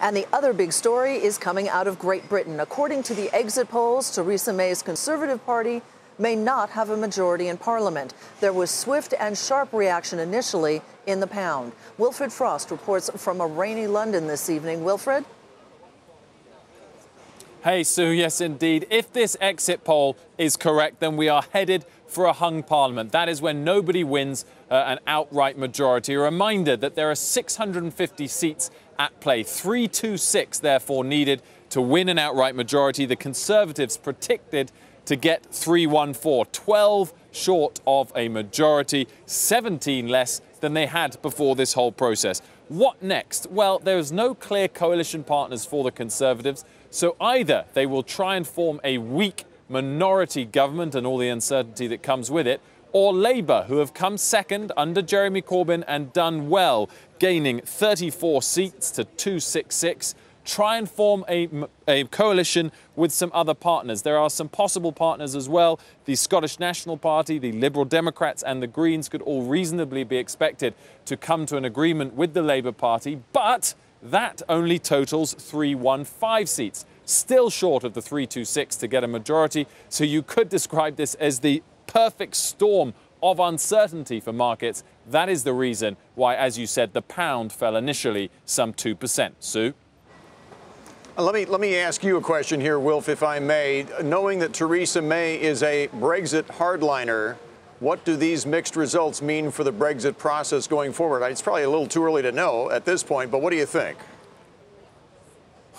And the other big story is coming out of Great Britain. According to the exit polls, Theresa May's Conservative Party may not have a majority in Parliament. There was swift and sharp reaction initially in the Pound. Wilfred Frost reports from a rainy London this evening. Wilfred? Hey, Sue, yes, indeed. If this exit poll is correct, then we are headed for a hung parliament. That is when nobody wins an outright majority. A reminder that there are 650 seats at play. 326, therefore, needed to win an outright majority. The Conservatives predicted to get 314, 12 short of a majority, 17 less than they had before this whole process. What next? Well, there's no clear coalition partners for the Conservatives, so either they will try and form a weak minority government and all the uncertainty that comes with it, or Labour, who have come second under Jeremy Corbyn and done well, gaining 34 seats to 266, try and form a coalition with some other partners. There are some possible partners as well. The Scottish National Party, the Liberal Democrats and the Greens could all reasonably be expected to come to an agreement with the Labour Party, but that only totals 315 seats, still short of the 326 to get a majority. So you could describe this as the perfect storm of uncertainty for markets. That is the reason why, as you said, the pound fell initially some 2%. Sue? Let me ask you a question here, Wilf, if I may. Knowing that Theresa May is a Brexit hardliner, what do these mixed results mean for the Brexit process going forward? It's probably a little too early to know at this point, but what do you think?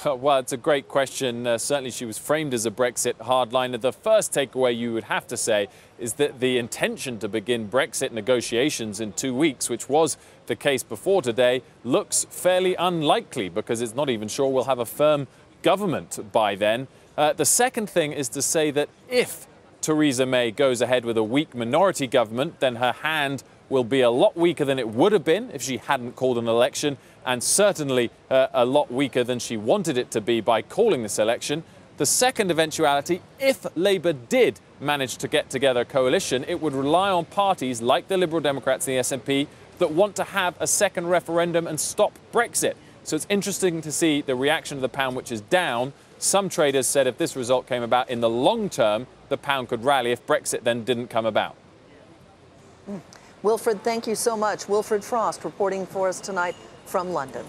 Well, it's a great question. Certainly she was framed as a Brexit hardliner. The first takeaway you would have to say is that the intention to begin Brexit negotiations in 2 weeks, which was the case before today, looks fairly unlikely because it's not even sure we'll have a firm government by then. The second thing is to say that if Theresa May goes ahead with a weak minority government, then her hand will be a lot weaker than it would have been if she hadn't called an election, and certainly a lot weaker than she wanted it to be by calling this election. The second eventuality, if Labour did manage to get together a coalition, it would rely on parties like the Liberal Democrats and the SNP that want to have a second referendum and stop Brexit. So it's interesting to see the reaction of the pound, which is down. Some traders said if this result came about in the long term, the pound could rally if Brexit then didn't come about. Wilfred, thank you so much. Wilfred Frost reporting for us tonight from London.